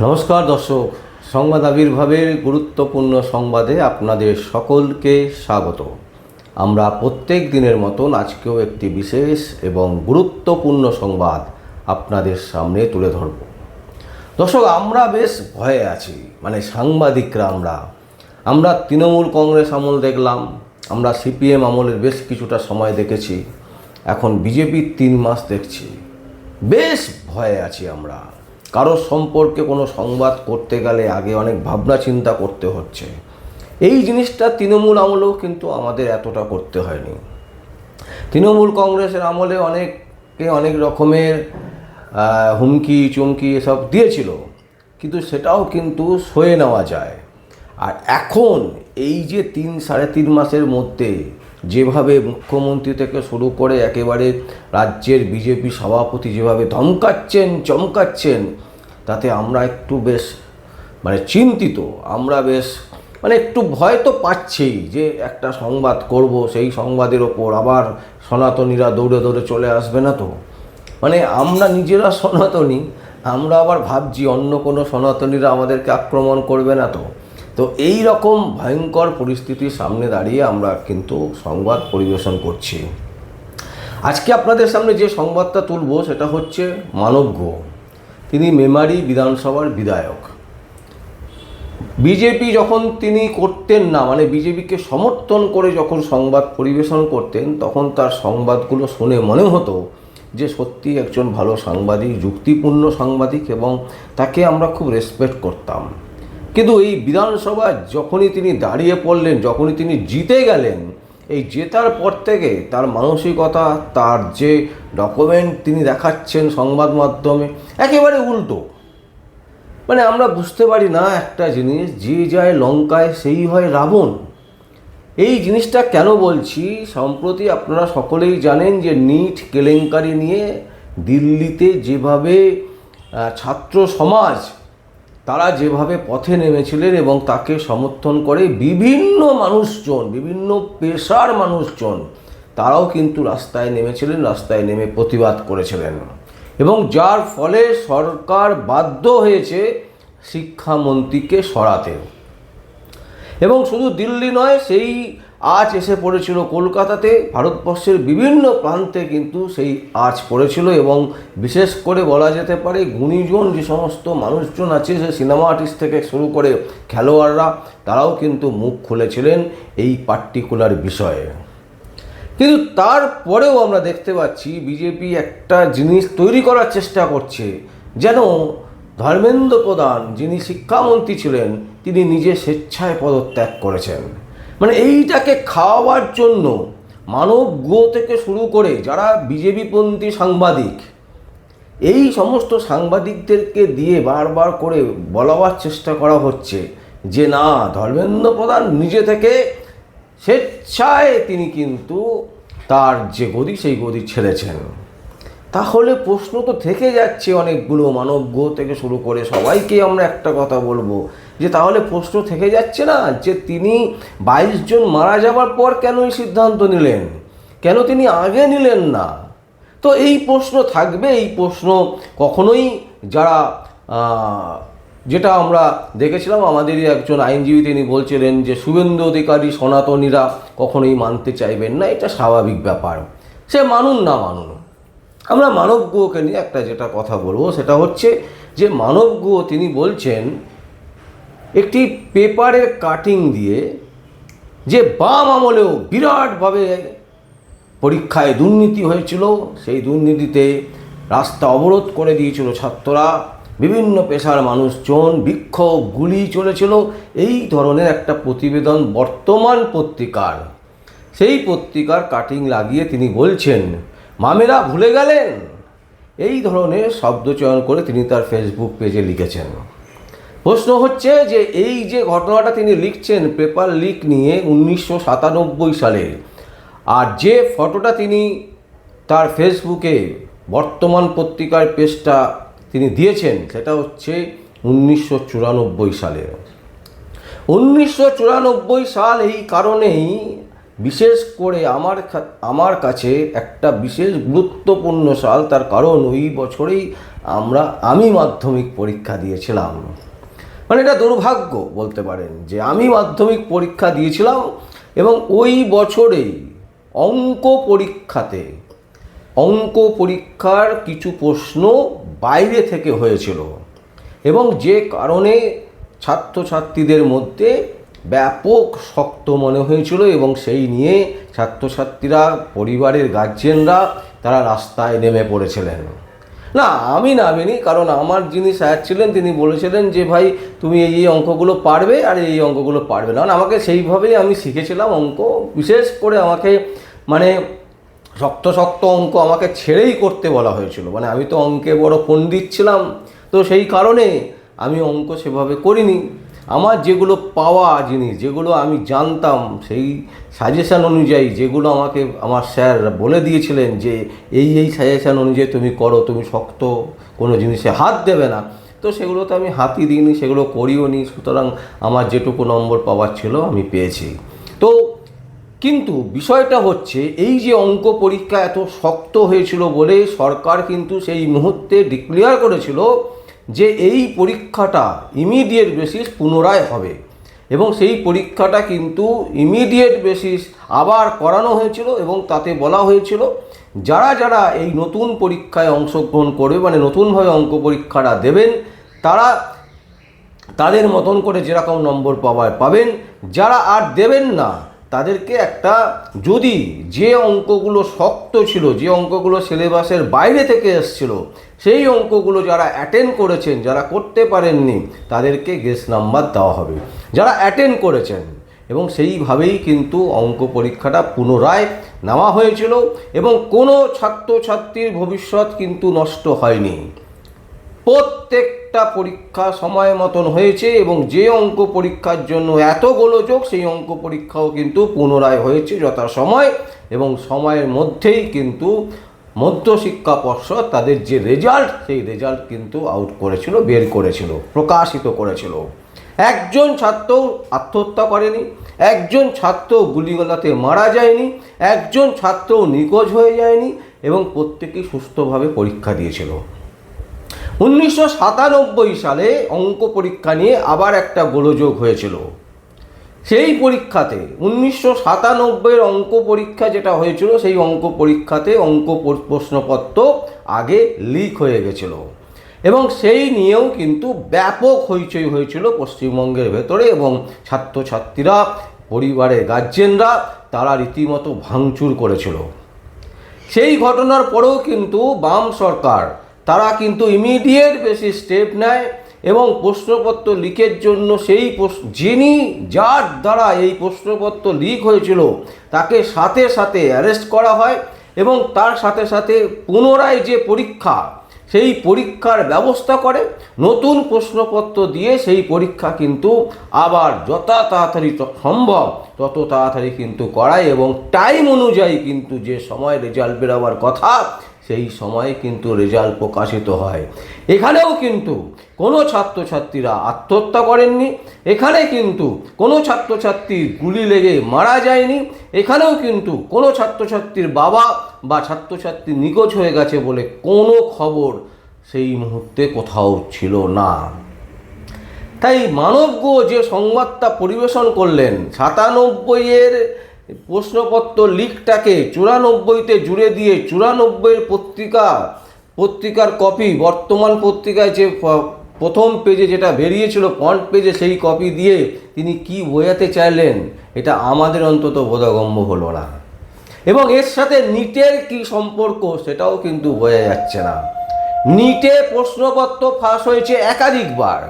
নমস্কার দর্শক, সংবাদ আবির্ভাবের গুরুত্বপূর্ণ সংবাদে আপনাদের সকলকে স্বাগত। আমরা প্রত্যেক দিনের মতন আজকেও একটি বিশেষ এবং গুরুত্বপূর্ণ সংবাদ আপনাদের সামনে তুলে ধরব। দর্শক, আমরা বেশ ভয়ে আছি, সাংবাদিকরা আমরা তৃণমূল কংগ্রেস আমল দেখলাম, আমরা সিপিএম আমলের বেশ কিছুটা সময় দেখেছি, এখন বিজেপির 3 মাস দেখছি। বেশ ভয়ে আছি আমরা। কারোর সম্পর্কে কোনো সংবাদ করতে গেলে আগে অনেক ভাবনা চিন্তা করতে হচ্ছে। এই জিনিসটা তৃণমূল আমলেও কিন্তু আমাদের এতটা করতে হয়নি। তৃণমূল কংগ্রেসের আমলে অনেকে অনেক রকমের হুমকি চুমকি এসব দিয়েছিল, কিন্তু সেটাও কিন্তু সয়ে নেওয়া যায়। আর এখন এই যে 3-3.5 মাসের মধ্যে যেভাবে মুখ্যমন্ত্রী থেকে শুরু করে একেবারে রাজ্যের বিজেপি সভাপতি যেভাবে ধমকাচ্ছেন চমকাচ্ছেন, তাতে আমরা একটু বেশ চিন্তিত। আমরা বেশ একটু ভয় তো পাচ্ছি যে একটা সংবাদ করব, সেই সংবাদের ওপর আবার সনাতনীরা দৌড়ে দৌড়ে চলে আসবে না তো। আমরা নিজেরা সনাতনী, আমরা আবার ভাবছি অন্য কোনো সনাতনীরা আমাদেরকে আক্রমণ করবে না তো। তো এই রকম ভয়ঙ্কর পরিস্থিতির সামনে দাঁড়িয়ে আমরা কিন্তু সংবাদ পরিবেশন করছি। আজকে আপনাদের সামনে যে সংবাদটা তুলব সেটা হচ্ছে মানব গুহ। তিনি মেমারি বিধানসভার বিধায়ক। বিজেপি যখন তিনি করতেন না, বিজেপিকে সমর্থন করে যখন সংবাদ পরিবেশন করতেন, তখন তার সংবাদগুলো শুনে মনে হতো যে সত্যি একজন ভালো সাংবাদিক, যুক্তিপূর্ণ সাংবাদিক, এবং তাকে আমরা খুব রেসপেক্ট করতাম। কিন্তু এই বিধানসভা যখনই তিনি দাঁড়িয়ে পড়লেন, যখনই তিনি জিতে গেলেন, এই জেতার পর থেকে তার মানসিকতা, তার যে ডকুমেন্ট তিনি দেখাচ্ছেন সংবাদ মাধ্যমে, একেবারে উল্টো। আমরা বুঝতে পারি না একটা জিনিস, যে যায় লঙ্কায় সেই হয় রাবণ। এই জিনিসটা কেন বলছি, সম্প্রতি আপনারা সকলেই জানেন যে নিট কেলেঙ্কারি নিয়ে দিল্লিতে যেভাবে ছাত্র সমাজ তারা যেভাবে পথে নেমেছিলেন এবং তাকে সমর্থন করে বিভিন্ন মানুষজন, বিভিন্ন পেশার মানুষজন, তারাও কিন্তু রাস্তায় নেমেছিলেন, রাস্তায় নেমে প্রতিবাদ করেছিলেন, এবং যার ফলে সরকার বাধ্য হয়েছে শিক্ষামন্ত্রীকে সরাতে। এবং শুধু দিল্লি নয়, সেই আঁচ এসে পড়েছিল কলকাতাতে, ভারতবর্ষের বিভিন্ন প্রান্তে কিন্তু সেই আঁচ পড়েছিল। এবং বিশেষ করে বলা যেতে পারে গুণীজন যে সমস্ত মানুষজন আছে, সে সিনেমা আর্টিস্ট থেকে শুরু করে খেলোয়াড়রা, তারাও কিন্তু মুখ খুলেছিলেন এই পার্টিকুলার বিষয়ে। কিন্তু তারপরেও আমরা দেখতে পাচ্ছি বিজেপি একটা জিনিস তৈরি করার চেষ্টা করছে, যেন ধর্মেন্দ্র প্রধান, যিনি শিক্ষামন্ত্রী ছিলেন, তিনি নিজে স্বেচ্ছায় পদত্যাগ করেছেন। এইটাকে খাওয়াবার জন্য মানব গুহ থেকে শুরু করে যারা বিজেপিপন্থী সাংবাদিক, এই সমস্ত সাংবাদিকদেরকে দিয়ে বারবার করে বলাবার চেষ্টা করা হচ্ছে যে না, ধর্মেন্দ্র প্রধান নিজে থেকে স্বেচ্ছায় তিনি কিন্তু তার যে গদি, সেই গদি ছেড়েছেন। তাহলে প্রশ্ন তো থেকে যাচ্ছে অনেকগুলো, মানব গুহ থেকে শুরু করে সবাইকে আমরা একটা কথা বলবো যে তাহলে প্রশ্ন থেকে যাচ্ছে না যে তিনি 22 জন মারা যাবার পর কেন এই সিদ্ধান্ত নিলেন, কেন তিনি আগে নিলেন না? তো এই প্রশ্ন থাকবে। এই প্রশ্ন কখনোই যারা, যেটা আমরা দেখেছিলাম, আমাদেরই একজন আইনজীবী তিনি বলছিলেন যে শুভেন্দু অধিকারী সনাতনীরা কখনোই মানতে চাইবেন না, এটা স্বাভাবিক ব্যাপার, সে মানুন না মানুন। আমরা মানব গুহকে নিয়ে একটা যেটা কথা বলবো সেটা হচ্ছে যে মানব গুহ তিনি বলছেন একটি পেপারের কাটিং দিয়ে যে বাম আমলেও বিরাটভাবে পরীক্ষায় দুর্নীতি হয়েছিল, সেই দুর্নীতিতে রাস্তা অবরোধ করে দিয়েছিল ছাত্ররা, বিভিন্ন পেশার মানুষজন, বিক্ষোভ, গুলি চলেছিল, এই ধরনের একটা প্রতিবেদন বর্তমান পত্রিকার, সেই পত্রিকার কাটিং লাগিয়ে তিনি বলছেন মামেরা ভুলে গেলেন, এই ধরনের শব্দচয়ন করে তিনি তার ফেসবুক পেজে লিখেছেন। প্রশ্ন হচ্ছে যে এই যে ঘটনাটা তিনি লিখছেন পেপার লিক নিয়ে 1997 সালে, আর যে ফটোটা তিনি তার ফেসবুকে বর্তমান পত্রিকার পেজটা তিনি দিয়েছেন সেটা হচ্ছে 1994 সালের। 1994 সাল এই কারণেই বিশেষ করে আমার কাছে একটা বিশেষ গুরুত্বপূর্ণ সাল, তার কারণ ওই বছরেই আমি মাধ্যমিক পরীক্ষা দিয়েছিলাম। মানে এটা দুর্ভাগ্য বলতে পারেন যে আমি মাধ্যমিক পরীক্ষা দিয়েছিলাম এবং ওই বছরেই অঙ্ক পরীক্ষার কিছু প্রশ্ন বাইরে থেকে হয়েছিল এবং যে কারণে ছাত্রছাত্রীদের মধ্যে ব্যাপক শক্ত মনে হয়েছিল এবং সেই নিয়ে ছাত্রছাত্রীরা, পরিবারের গার্জেনরা তারা রাস্তায় নেমে পড়েছিলেন। না, আমি নামিনি, কারণ আমার যিনি স্যার ছিলেন তিনি বলেছিলেন যে ভাই তুমি এই অঙ্কগুলো পারবে আর এই অঙ্কগুলো পারবে না। কারণ আমাকে সেইভাবেই আমি শিখেছিলাম অঙ্ক। বিশেষ করে আমাকে মানে শক্ত শক্ত অঙ্ক আমাকে ছেড়েই করতে বলা হয়েছিল। মানে আমি তো অঙ্কে বড় পণ্ডিত ছিলাম, তো সেই কারণে আমি অঙ্ক সেভাবে করিনি। আমার যেগুলো পাওয়া জিনিস, যেগুলো আমি জানতাম, সেই সাজেশান অনুযায়ী যেগুলো আমাকে আমার স্যার বলে দিয়েছিলেন যে এই সাজেশান অনুযায়ী তুমি করো, তুমি শক্ত কোনো জিনিসে হাত দেবে না, তো সেগুলো তো আমি হাতই দিইনি, সেগুলো করিও নি। সুতরাং আমার যেটুকু নম্বর পাওয়ার ছিল আমি পেয়েছি। তো কিন্তু বিষয়টা হচ্ছে এই যে অঙ্ক পরীক্ষা এত শক্ত হয়েছিল বলে সরকার কিন্তু সেই মুহূর্তে ডিক্লেয়ার করেছিল যে এই পরীক্ষাটা ইমিডিয়েট বেসিস পুনরায় হবে এবং সেই পরীক্ষাটা কিন্তু ইমিডিয়েট বেসিস আবার করানো হয়েছিল এবং তাতে বলা হয়েছিল যারা যারা এই নতুন পরীক্ষায় অংশগ্রহণ করবে, মানে নতুনভাবে অঙ্ক পরীক্ষাটা দেবেন, তারা তাদের মতন করে যেরকম নম্বর পাবেন। যারা আর দেবেন না তাদেরকে একটা, যদি যে অঙ্কগুলো শক্ত ছিল, যে অঙ্কগুলো সিলেবাসের বাইরে থেকে এসেছিল, সেই অঙ্কগুলো যারা অ্যাটেন্ড করেছেন, যারা করতে পারেননি তাদেরকে গেস নাম্বার দেওয়া হবে যারা অ্যাটেন্ড করেছেন। এবং সেইভাবেই কিন্তু অঙ্ক পরীক্ষাটা পুনরায় নেওয়া হয়েছিল এবং কোনো ছাত্রছাত্রীর ভবিষ্যৎ কিন্তু নষ্ট হয়নি। প্রত্যেকটা পরীক্ষা সময় মতন হয়েছে এবং যে অঙ্ক পরীক্ষার জন্য এত গোলযোগ, সেই অঙ্ক পরীক্ষাও কিন্তু পুনরায় হয়েছে যথাসময় এবং সময়ের মধ্যেই কিন্তু মধ্যশিক্ষা পর্ষদ তাদের যে রেজাল্ট, সেই রেজাল্ট কিন্তু বের করেছিল, প্রকাশিত করেছিল। একজন ছাত্র আত্মহত্যা করেনি, একজন ছাত্র গুলিগোলাতে মারা যায়নি, একজন ছাত্র নিখোঁজ হয়ে যায়নি এবং প্রত্যেকেই সুস্থভাবে পরীক্ষা দিয়েছিল। 1997 সালে অঙ্ক পরীক্ষা নিয়ে আবার একটা গোলযোগ হয়েছিল। সেই পরীক্ষাতে 1997 অঙ্ক পরীক্ষা যেটা হয়েছিল, সেই অঙ্ক পরীক্ষাতে অঙ্ক প্রশ্নপত্র আগে লিক হয়ে গেছিল এবং সেই নিয়েও কিন্তু ব্যাপক হইচই হয়েছিল পশ্চিমবঙ্গের ভেতরে এবং ছাত্রছাত্রীরা, পরিবারের গার্জেনরা তারা রীতিমতো ভাঙচুর করেছিল। সেই ঘটনার পরেও কিন্তু বাম সরকার তারা কিন্তু ইমিডিয়েট বেসিস স্টেপ নেয় এবং প্রশ্নপত্র লিকের জন্য যার দ্বারা এই প্রশ্নপত্র লিক হয়েছিল তাকে সাথে সাথে অ্যারেস্ট করা হয় এবং তার সাথে সাথে পুনরায় যে পরীক্ষা, সেই পরীক্ষার ব্যবস্থা করে নতুন প্রশ্নপত্র দিয়ে সেই পরীক্ষা কিন্তু আবার যত তাড়াতাড়ি সম্ভব তত তাড়াতাড়ি কিন্তু করায় এবং টাইম অনুযায়ী কিন্তু যে সময় রেজাল্ট বেরোবার কথা সেই সময়ে কিন্তু রেজাল্ট প্রকাশিত হয়। এখানেও কিন্তু কোনো ছাত্রছাত্রীরা আত্মহত্যা করেননি, এখানে কিন্তু কোনো ছাত্রছাত্রী গুলি লেগে মারা যায়নি, এখানেও কিন্তু কোনো ছাত্রছাত্রীর বাবা বা ছাত্রছাত্রী নিখোঁজ হয়ে গেছে বলে কোনো খবর সেই মুহূর্তে কোথাও ছিল না। তাই মানবজ্ঞ যে সংবাদটা পরিবেশন করলেন 97 প্রশ্নপত্র লিকটাকে 94-তে জুড়ে দিয়ে 94 পত্রিকার কপি, বর্তমান পত্রিকায় যে প্রথম পেজে যেটা বেরিয়েছিল ফ্রন্ট পেজে, সেই কপি দিয়ে তিনি কি বোঝাতে চাইলেন এটা আমাদের অন্তত বোধগম্য হলো না। এবং এর সাথে নিটের কি সম্পর্ক সেটাও কিন্তু বোঝা যাচ্ছে না। নিটে প্রশ্নপত্র ফাঁস হয়েছে একাধিকবার,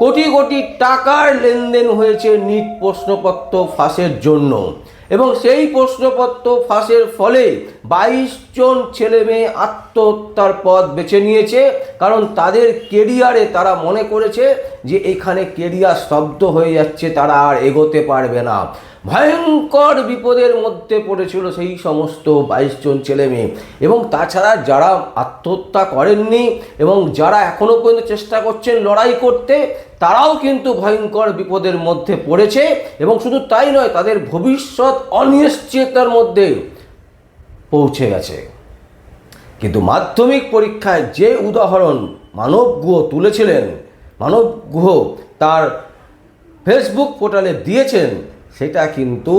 কোটি কোটি টাকার লেনদেন হয়েছে নিট প্রশ্নপত্র ফাঁসের জন্য এবং সেই প্রশ্নপত্র ফাঁসের ফলে 22 জন ছেলে মেয়ে আত্মহত্যার পথ বেছে নিয়েছে, কারণ তাদের কেরিয়ারে তারা মনে করেছে যে এখানে কেরিয়ার স্তব্ধ হয়ে যাচ্ছে, তারা আর এগোতে পারবে না। ভয়ঙ্কর বিপদের মধ্যে পড়েছিল সেই সমস্ত 22 জন ছেলে মেয়ে। এবং তাছাড়া যারা আত্মহত্যা করেননি এবং যারা এখনও পর্যন্ত চেষ্টা করছেন লড়াই করতে, তারাও কিন্তু ভয়ঙ্কর বিপদের মধ্যে পড়েছে, এবং শুধু তাই নয়, তাদের ভবিষ্যৎ অনিশ্চয়তার মধ্যে পৌঁছে গেছে। কিন্তু মাধ্যমিক পরীক্ষায় যে উদাহরণ মানব গুহ তুলেছিলেন, মানব গুহ তার ফেসবুক পোর্টালে দিয়েছেন, সেটা কিন্তু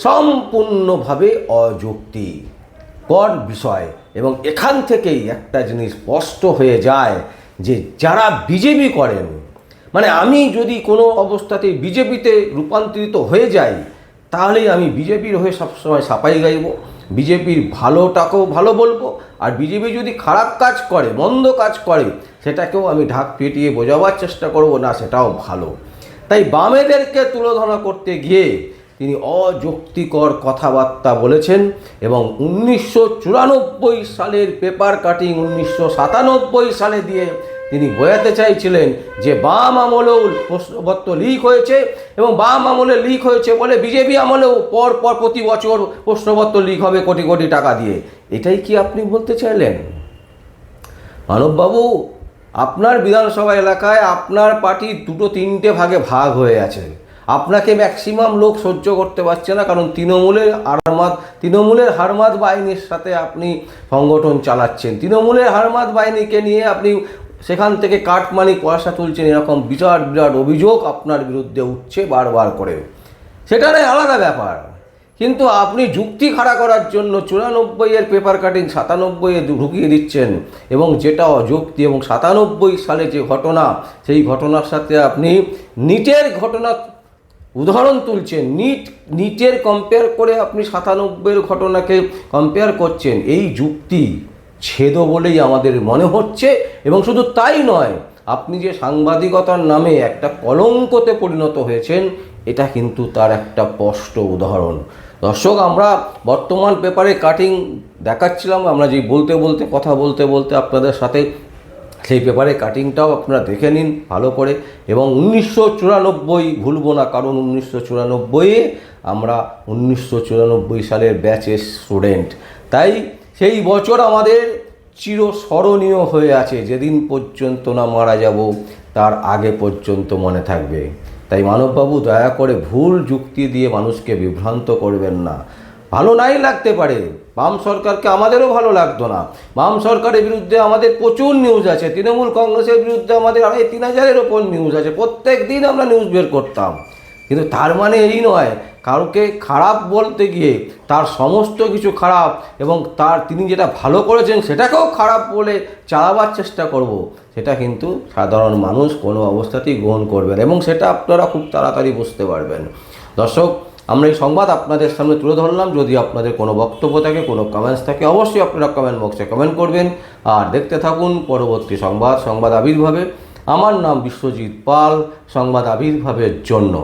সম্পূর্ণভাবে অযৌক্তিকর বিষয়। এবং এখান থেকেই একটা জিনিস স্পষ্ট হয়ে যায় যে যারা বিজেপি করেন, মানে আমি যদি কোনো অবস্থাতেই বিজেপিতে রূপান্তরিত হয়ে যাই, তাহলেই আমি বিজেপির হয়ে সবসময় সাফাই গাইব, বিজেপির ভালোটাকেও ভালো বলবো, আর বিজেপি যদি খারাপ কাজ করে, মন্দ কাজ করে, সেটাকেও আমি ঢাক পিটিয়ে বোঝাবার চেষ্টা করব না সেটাও ভালো। তাই বামেদেরকে তুলোধনা করতে গিয়ে তিনি অযৌক্তিকর কথাবার্তা বলেছেন, এবং 1994 সালের পেপার কাটিং 1997 সালে দিয়ে তিনি বোঝাতে চাইছিলেন যে বাম আমলেও প্রশ্নপত্র লিক হয়েছে, এবং বাম আমলে লিক হয়েছে বলে বিজেপি আমলেও পর প্রতি বছর প্রশ্নপত্র লিক হবে কোটি কোটি টাকা দিয়ে। এটাই কি আপনি বলতে চাইলেন? মানববাবু, আপনার বিধানসভা এলাকায় আপনার পার্টি 2-3টে ভাগে ভাগ হয়ে আছে। আপনাকে ম্যাক্সিমাম লোক সহ্য করতে পারছে না, কারণ তৃণমূলের হারমাদ বাহিনীর সাথে আপনি সংগঠন চালাচ্ছেন। তৃণমূলের হারমাদ বাহিনীকে নিয়ে আপনি সেখান থেকে কাটমানি পয়সা তুলছেন, এরকম বিরাট বিরাট অভিযোগ আপনার বিরুদ্ধে উঠছে বারবার করে। সেটা নয়, আলাদা ব্যাপার। কিন্তু আপনি যুক্তি খাড়া করার জন্য 94-এর পেপার কাটিং 97-এ ঢুকিয়ে দিচ্ছেন, এবং যেটা অযুক্তি। এবং 97 সালে যে ঘটনা, সেই ঘটনার সাথে আপনি নিটের ঘটনা উদাহরণ তুলছেন। নিটের কম্পেয়ার করে আপনি 97-এর ঘটনাকে কম্পেয়ার করছেন। এই যুক্তি ছেদ বলেই আমাদের মনে হচ্ছে। এবং শুধু তাই নয়, আপনি যে সাংবাদিকতার নামে একটা কলঙ্কতে পরিণত হয়েছেন, এটা কিন্তু তার একটা স্পষ্ট উদাহরণ। দর্শক, আমরা বর্তমান পেপারে কাটিং দেখাচ্ছিলাম, আমরা যে কথা বলতে বলতে আপনাদের সাথে সেই পেপারে কাটিংটাও আপনারা দেখে নিন ভালো করে। এবং 1994 ভুলব না, কারণ 1994-এ আমরা 1994 সালের ব্যাচের স্টুডেন্ট। তাই সেই বছর আমাদের চিরস্মরণীয় হয়ে আছে। যেদিন পর্যন্ত না মারা যাব, তার আগে পর্যন্ত মনে থাকবে। তাই মানববাবু, দয়া করে ভুল যুক্তি দিয়ে মানুষকে বিভ্রান্ত করবেন না। ভালো নাই লাগতে পারে, বাম সরকারকে আমাদেরও ভালো লাগতো না। বাম সরকারের বিরুদ্ধে আমাদের প্রচুর নিউজ আছে, তৃণমূল কংগ্রেসের বিরুদ্ধে আমাদের 3,000-এর ওপর নিউজ আছে, প্রত্যেক দিন আমরা নিউজ বের করতাম। কিন্তু তার মানে এই নয় কাউকে খারাপ বলতে গিয়ে তার সমস্ত কিছু খারাপ, এবং তিনি যেটা ভালো করেছেন সেটাকেও খারাপ বলে চালাবার চেষ্টা করব, সেটা কিন্তু সাধারণ মানুষ কোনো অবস্থাতেই গ্রহণ করবেন, এবং সেটা আপনারা খুব তাড়াতাড়ি বুঝতে পারবেন। দর্শক, আমরা এই সংবাদ আপনাদের সামনে তুলে ধরলাম। যদি আপনাদের কোনো বক্তব্য থাকে, কোনো কমেন্টস থাকে, অবশ্যই আপনারা কমেন্ট বক্সে কমেন্ট করবেন। আর দেখতে থাকুন পরবর্তী সংবাদ আবির্ভাবে। আমার নাম বিশ্বজিৎ পাল, সংবাদ আবির্ভাবের জন্য।